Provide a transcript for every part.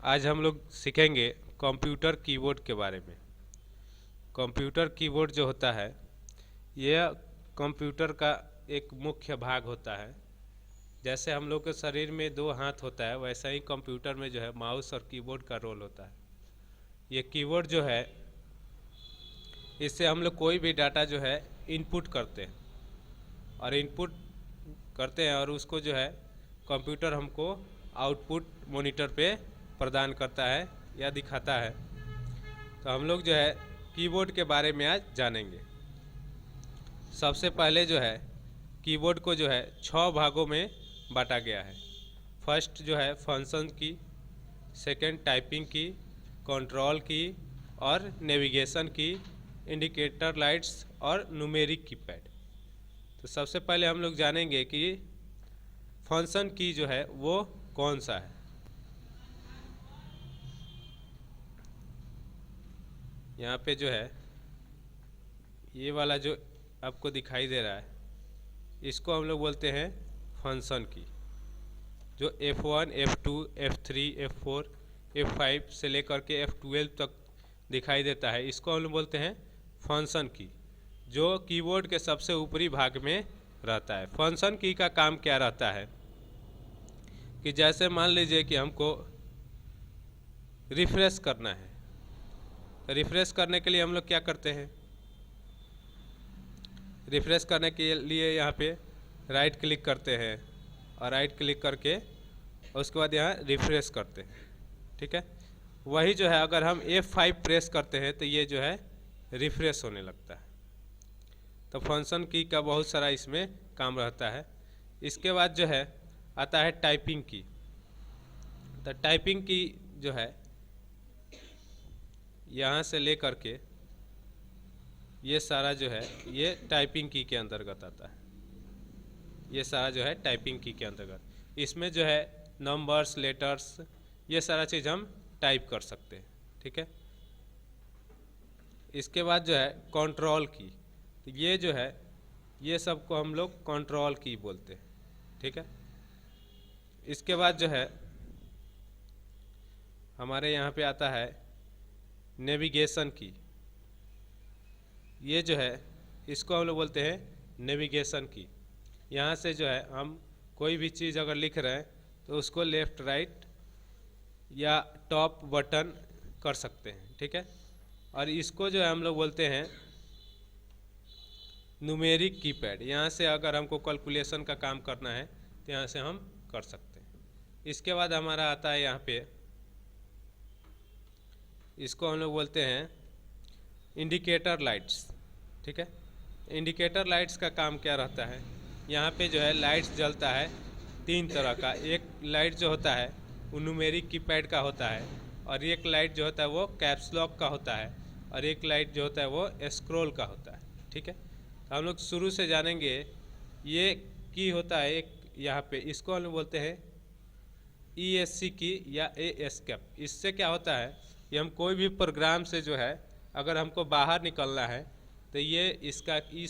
आज हम लोग सीखेंगे कंप्यूटर कीबोर्ड के बारे में। कंप्यूटर कीबोर्ड जो होता है यह कंप्यूटर का एक मुख्य भाग होता है। जैसे हम लोग के शरीर में दो हाथ होता है, वैसा ही कंप्यूटर में जो है माउस और कीबोर्ड का रोल होता है। ये कीबोर्ड जो है, इससे हम लोग कोई भी डाटा जो है इनपुट करते हैं और उसको जो है कंप्यूटर हमको आउटपुट मॉनिटर पे प्रदान करता है या दिखाता है। तो हम लोग जो है कीबोर्ड के बारे में आज जानेंगे। सबसे पहले जो है कीबोर्ड को जो है 6 भागों में बांटा गया है। फर्स्ट जो है फंक्शन की, सेकंड टाइपिंग की, कंट्रोल की और नेविगेशन की, इंडिकेटर लाइट्स और न्यूमेरिक कीपैड। तो सबसे पहले हम लोग जानेंगे कि फंक्शन की जो है वो कौन सा है। यहाँ पे जो है ये वाला जो आपको दिखाई दे रहा है, इसको हम लोग बोलते हैं फंक्शन की। जो F1, F2, F3, F4, F5 से लेकर के F12 तक दिखाई देता है, इसको हम लोग बोलते हैं फंक्शन की, जो कीबोर्ड के सबसे ऊपरी भाग में रहता है। फंक्शन की का काम क्या रहता है कि जैसे मान लीजिए कि हमको रिफ्रेश करना है, तो रिफ्रेश करने के लिए हम लोग क्या करते हैं, रिफ्रेश करने के लिए यहाँ पे राइट क्लिक करते हैं और राइट क्लिक करके उसके बाद यहाँ रिफ्रेश करते हैं। ठीक है, वही जो है अगर हम F5 प्रेस करते हैं तो ये जो है रिफ्रेश होने लगता है। तो फंक्शन की का बहुत सारा इसमें काम रहता है। इसके बाद जो है आता है टाइपिंग की। तो टाइपिंग की जो है यहाँ से ले करके ये सारा जो है ये टाइपिंग की के अंतर्गत आता है। ये सारा जो है टाइपिंग की के अंतर्गत, इसमें जो है नंबर्स, लेटर्स, ये सारा चीज़ हम टाइप कर सकते हैं। ठीक है, इसके बाद जो है कंट्रोल की, तो ये जो है ये सब को हम लोग कंट्रोल की बोलते हैं। ठीक है, इसके बाद जो है हमारे यहाँ पे आता है नेविगेशन की। ये जो है इसको हम लोग बोलते हैं नेविगेशन की। यहाँ से जो है हम कोई भी चीज़ अगर लिख रहे हैं तो उसको लेफ़्ट राइट या टॉप बटन कर सकते हैं। ठीक है, और इसको जो है हम लोग बोलते हैं न्यूमेरिक कीपैड। यहाँ से अगर हमको कैलकुलेशन का काम करना है तो यहाँ से हम कर सकते हैं। इसके बाद हमारा आता है यहाँ पे, इसको हम लोग बोलते हैं इंडिकेटर लाइट्स। ठीक है, इंडिकेटर लाइट्स का काम क्या रहता है, यहाँ पे जो है लाइट्स जलता है 3 तरह का। एक लाइट जो होता है वो न्यूमेरिक कीपैड का होता है, और एक लाइट जो होता है वो कैप्स लॉक का होता है, और एक लाइट जो होता है वो स्क्रॉल का होता है। ठीक है, तो हम लोग शुरू से जानेंगे। ये की होता है एक यहाँ पे, इसको हम लोग बोलते हैं ESC की या एस्केप। इससे क्या होता है, ये हम कोई भी प्रोग्राम से जो है अगर हमको बाहर निकलना है तो ये इस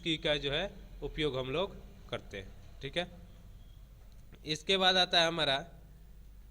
की का जो है उपयोग हम लोग करते हैं। ठीक है, इसके बाद आता है हमारा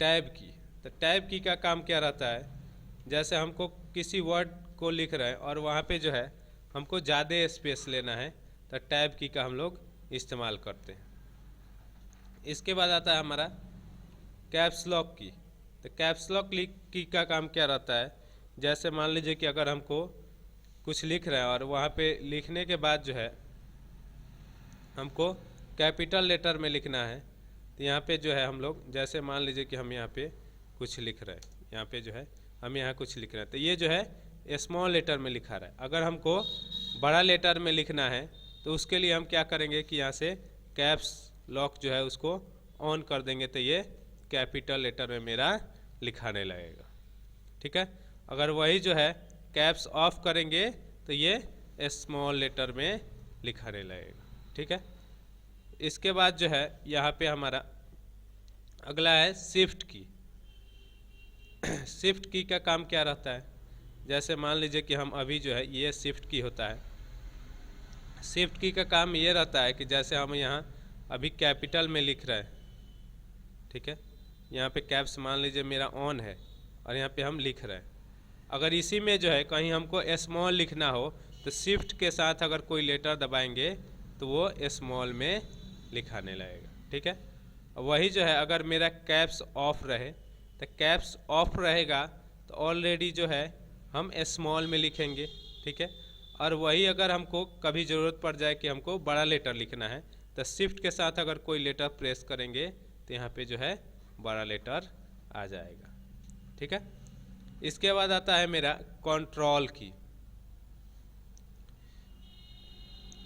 टैब की। तो टैब की का काम क्या रहता है, जैसे हमको किसी वर्ड को लिख रहे हैं और वहाँ पे जो है हमको ज़्यादा स्पेस लेना है तो टैब की का हम लोग इस्तेमाल करते हैं। इसके बाद आता है हमारा कैप्स लॉक की। तो कैप्स लॉक की का काम क्या रहता है, जैसे मान लीजिए कि अगर हमको कुछ लिख रहे हैं और वहाँ पे लिखने के बाद जो है हमको कैपिटल लेटर में लिखना है, तो यहाँ पे जो है हम लोग, जैसे मान लीजिए कि हम यहाँ पे कुछ लिख रहे हैं, यहाँ पे जो है हम यहाँ कुछ लिख रहे हैं तो ये जो है स्मॉल लेटर में लिखा रहा है। अगर हमको बड़ा लेटर में लिखना है तो उसके लिए हम क्या करेंगे कि यहाँ से कैप्स लॉक जो है उसको ऑन कर देंगे, तो ये कैपिटल लेटर में मेरा लिखाने लगेगा। ठीक है, अगर वही जो है कैप्स ऑफ करेंगे तो ये स्मॉल लेटर में लिखाने लगेगा। ठीक है, इसके बाद जो है यहाँ पे हमारा अगला है शिफ्ट की। शिफ्ट की का काम क्या रहता है, जैसे मान लीजिए कि हम अभी जो है ये शिफ्ट की होता है। शिफ्ट की का काम ये रहता है कि जैसे हम यहाँ अभी कैपिटल में लिख रहे हैं, ठीक है, यहाँ पे कैप्स मान लीजिए मेरा ऑन है और यहाँ पे हम लिख रहे हैं। अगर इसी में जो है कहीं हमको स्मॉल लिखना हो तो शिफ्ट के साथ अगर कोई लेटर दबाएंगे तो वो स्मॉल में लिखाने लगेगा, ठीक है। वही जो है अगर मेरा कैप्स ऑफ रहे तो कैप्स ऑफ रहेगा तो ऑलरेडी जो है हम स्मॉल में लिखेंगे, ठीक है। और वही अगर हमको कभी ज़रूरत पड़ जाए कि हमको बड़ा लेटर लिखना है तो शिफ्ट के साथ अगर कोई लेटर प्रेस करेंगे तो यहाँ पे जो है बड़ा लेटर आ जाएगा, ठीक है। इसके बाद आता है मेरा कंट्रोल की।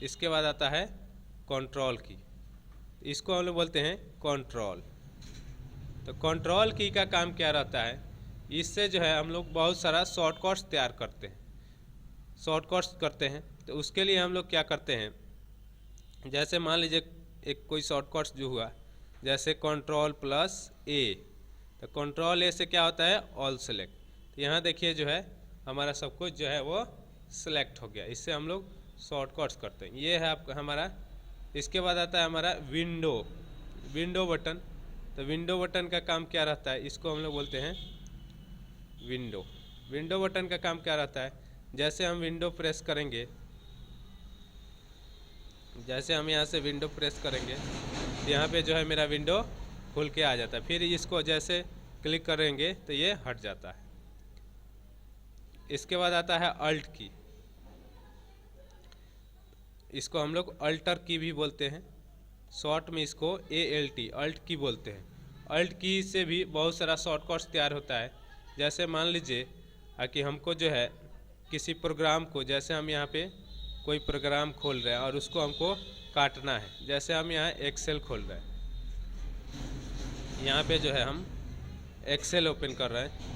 इसके बाद आता है कंट्रोल की, इसको हम लोग बोलते हैं कंट्रोल। तो कंट्रोल की का काम क्या रहता है, इससे जो है हम लोग बहुत सारा शॉर्टकट्स तैयार करते हैं, शॉर्टकट्स करते हैं। तो उसके लिए हम लोग क्या करते हैं, जैसे मान लीजिए एक कोई शॉर्टकट्स जो हुआ जैसे कंट्रोल प्लस ए, तो कंट्रोल ए से क्या होता है ऑल सेलेक्ट। तो यहाँ देखिए जो है हमारा सब कुछ जो है वो सिलेक्ट हो गया, इससे हम लोग शॉर्टकट्स करते हैं। ये है आपका हमारा। इसके बाद आता है हमारा विंडो बटन। तो विंडो बटन का काम क्या रहता है, इसको हम लोग बोलते हैं विंडो बटन का काम क्या रहता है, जैसे हम विंडो प्रेस करेंगे, जैसे हम यहाँ से विंडो प्रेस करेंगे तो यहाँ पे जो है मेरा विंडो खुल के आ जाता है। फिर इसको जैसे क्लिक करेंगे तो ये हट जाता है। इसके बाद आता है अल्ट की, इसको हम लोग अल्टर की भी बोलते हैं, शॉर्ट में इसको ALT अल्ट की बोलते हैं। अल्ट की से भी बहुत सारा शॉर्टकट्स तैयार होता है। जैसे मान लीजिए कि हमको जो है किसी प्रोग्राम को, जैसे हम यहाँ पे कोई प्रोग्राम खोल रहे हैं और उसको हमको काटना है, जैसे हम यहाँ एक्सेल खोल रहे हैं, यहाँ पे जो है हम एक्सेल ओपन कर रहे हैं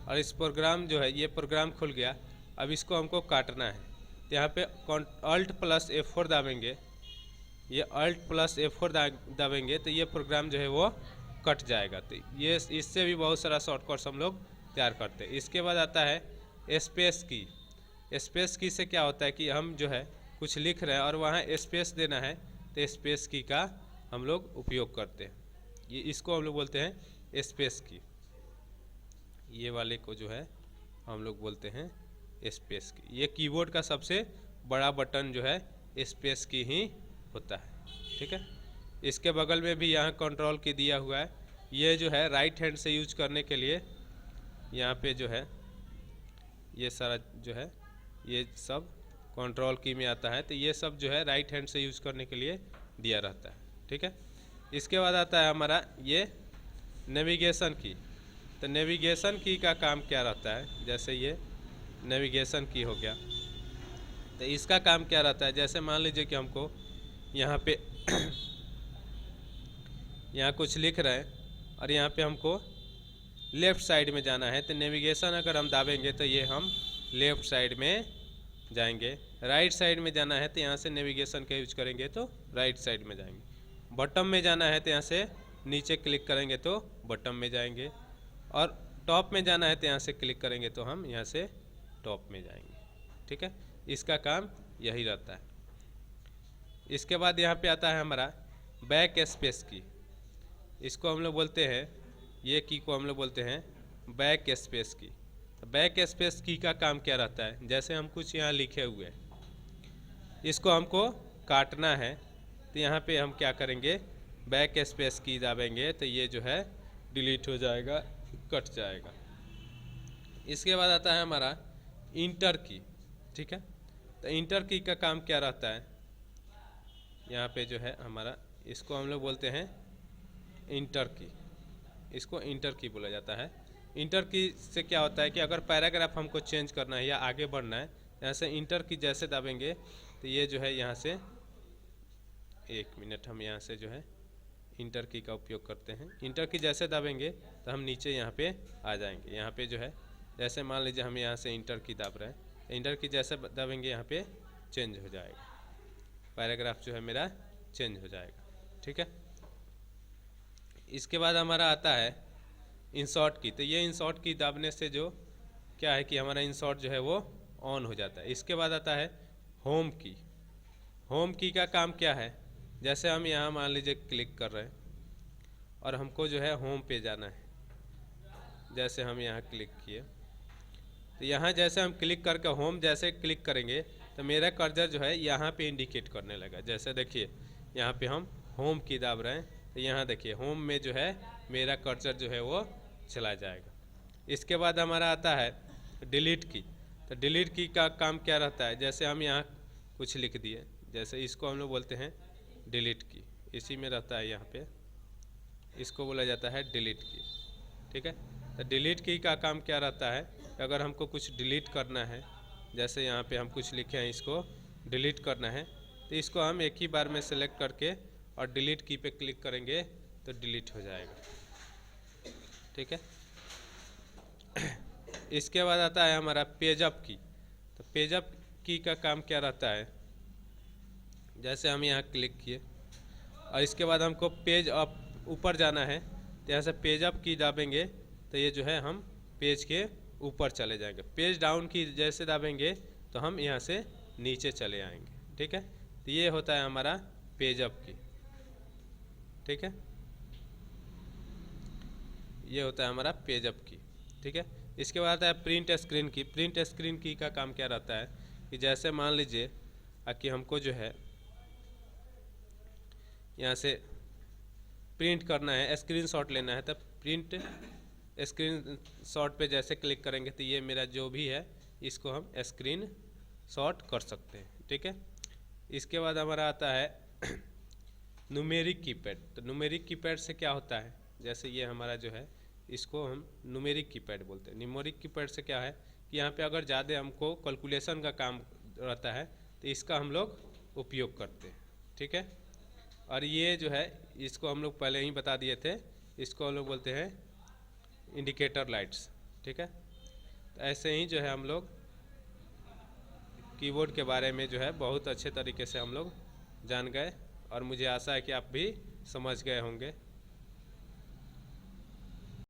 और इस प्रोग्राम जो है ये प्रोग्राम खुल गया, अब इसको हमको काटना है। तो यहाँ पे अल्ट प्लस F4 दाबेंगे, ये अल्ट प्लस F4 दाबेंगे तो ये प्रोग्राम जो है वो कट जाएगा। तो ये इससे भी बहुत सारा शॉर्टकट्स हम लोग तैयार करते हैं। इसके बाद आता है स्पेस की। स्पेस की से क्या होता है कि हम जो है कुछ लिख रहे हैं और वहाँ स्पेस देना है तो स्पेस की का हम लोग उपयोग करते हैं। ये इसको हम लोग बोलते हैं स्पेस की, ये वाले को जो है हम लोग बोलते हैं स्पेस की। ये कीबोर्ड का सबसे बड़ा बटन जो है स्पेस की ही होता है, ठीक है। इसके बगल में भी यहाँ कंट्रोल की दिया हुआ है, ये जो है राइट हैंड से यूज करने के लिए यहाँ पे जो है ये सारा जो है ये सब कंट्रोल की में आता है। तो ये सब जो है राइट हैंड से यूज करने के लिए दिया रहता है, ठीक है। इसके बाद आता है हमारा ये नेविगेशन की। तो नेविगेशन की का काम क्या रहता है, जैसे ये नेविगेशन की हो गया तो इसका काम क्या रहता है, जैसे मान लीजिए कि हमको यहाँ पे यहाँ कुछ लिख रहे हैं और यहाँ पे हमको लेफ़्ट साइड में जाना है, तो नेविगेशन अगर हम दाबेंगे तो ये हम लेफ़्ट साइड में जाएंगे। राइट साइड में जाना है तो यहाँ से नेविगेशन का यूज करेंगे तो राइट साइड में जाएंगे। बॉटम में जाना है तो यहाँ से नीचे क्लिक करेंगे तो बॉटम में जाएंगे, और टॉप में जाना है तो यहाँ से क्लिक करेंगे तो हम यहाँ से टॉप में जाएंगे, ठीक है। इसका काम यही रहता है। इसके बाद यहाँ पे आता है हमारा बैक स्पेस की। इसको हम लोग बोलते हैं, ये की को हम लोग बोलते हैं बैक स्पेस की। तो बैक स्पेस की का काम क्या रहता है, जैसे हम कुछ यहाँ लिखे हुए हैं, इसको हमको काटना है तो यहाँ पे हम क्या करेंगे, बैक स्पेस की दाबेंगे तो ये जो है डिलीट हो जाएगा, कट जाएगा। इसके बाद आता है हमारा इंटर की, ठीक है। तो इंटर की का काम क्या रहता है, यहाँ पे जो है हमारा इसको हम लोग बोलते हैं इंटर की, इसको इंटर की बोला जाता है। इंटर की से क्या होता है कि अगर पैराग्राफ हमको चेंज करना है या आगे बढ़ना है, यहाँ से इंटर की जैसे दाबेंगे तो ये जो है यहाँ से, एक मिनट, हम यहाँ से जो है इंटर की का उपयोग करते हैं। इंटर की जैसे दाबेंगे तो हम नीचे यहाँ पे आ जाएंगे। यहाँ पे जो है जैसे मान लीजिए हम यहाँ से इंटर की दाब रहे हैं, इंटर की जैसे दाबेंगे यहाँ पे चेंज हो जाएगा, पैराग्राफ जो है मेरा चेंज हो जाएगा, ठीक है। इसके बाद हमारा आता है इंसर्ट की। तो ये इंसर्ट की दाबने से जो क्या है कि हमारा इंसर्ट जो है वो ऑन हो जाता है। इसके बाद आता है होम की। होम की का काम क्या है, जैसे हम यहाँ मान लीजिए क्लिक कर रहे हैं और हमको जो है होम पे जाना है, जैसे हम यहाँ क्लिक किए तो यहाँ जैसे हम क्लिक करके होम जैसे क्लिक करेंगे तो मेरा कर्सर जो है यहाँ पे इंडिकेट करने लगा। जैसे देखिए यहाँ पे हम होम की दाब रहे हैं तो यहाँ देखिए होम में जो है मेरा कर्सर जो है वो चला जाएगा। इसके बाद हमारा आता है डिलीट की। तो डिलीट की का काम क्या रहता है, जैसे हम यहाँ कुछ लिख दिए, जैसे इसको हम लोग बोलते हैं डिलीट की, इसी में रहता है यहाँ पे, इसको बोला जाता है डिलीट की। ठीक है, तो डिलीट की का काम क्या रहता है, अगर हमको कुछ डिलीट करना है, जैसे यहाँ पे हम कुछ लिखे हैं इसको डिलीट करना है तो इसको हम एक ही बार में सेलेक्ट करके और डिलीट की पे क्लिक करेंगे तो डिलीट हो जाएगा। ठीक है, इसके बाद आता है हमारा पेज अप की। तो पेज अप की का काम क्या रहता है, जैसे हम यहाँ क्लिक किए और इसके बाद हमको पेज अप ऊपर जाना है तो यहाँ से पेज अप की दाबेंगे तो ये जो है हम पेज के ऊपर चले जाएंगे। पेज डाउन की जैसे दाबेंगे तो हम यहाँ से नीचे चले आएंगे। ठीक है, तो ये होता है हमारा पेज अप की। ठीक है, ये होता है हमारा पेज अप की। ठीक है, इसके बाद आता है प्रिंट स्क्रीन की। प्रिंट स्क्रीन की का काम क्या रहता है कि जैसे मान लीजिए कि हमको जो है यहाँ से प्रिंट करना है, स्क्रीनशॉट लेना है, तब प्रिंट स्क्रीन शॉट पे जैसे क्लिक करेंगे तो ये मेरा जो भी है इसको हम स्क्रीन शॉट कर सकते हैं। ठीक है, इसके बाद हमारा आता है न्यूमेरिक कीपैड। तो न्यूमेरिक कीपैड से क्या होता है, जैसे ये हमारा जो है इसको हम न्यूमेरिक कीपैड बोलते हैं। न्यूमेरिक कीपैड से क्या है कि यहाँ पे अगर ज़्यादा हमको कैलकुलेशन का काम रहता है तो इसका हम लोग उपयोग करते हैं। ठीक है, और ये जो है इसको हम लोग पहले ही बता दिए थे, इसको हम लोग बोलते हैं इंडिकेटर लाइट्स। ठीक है, तो ऐसे ही जो है हम लोग कीबोर्ड के बारे में जो है बहुत अच्छे तरीके से हम लोग जान गए और मुझे आशा है कि आप भी समझ गए होंगे।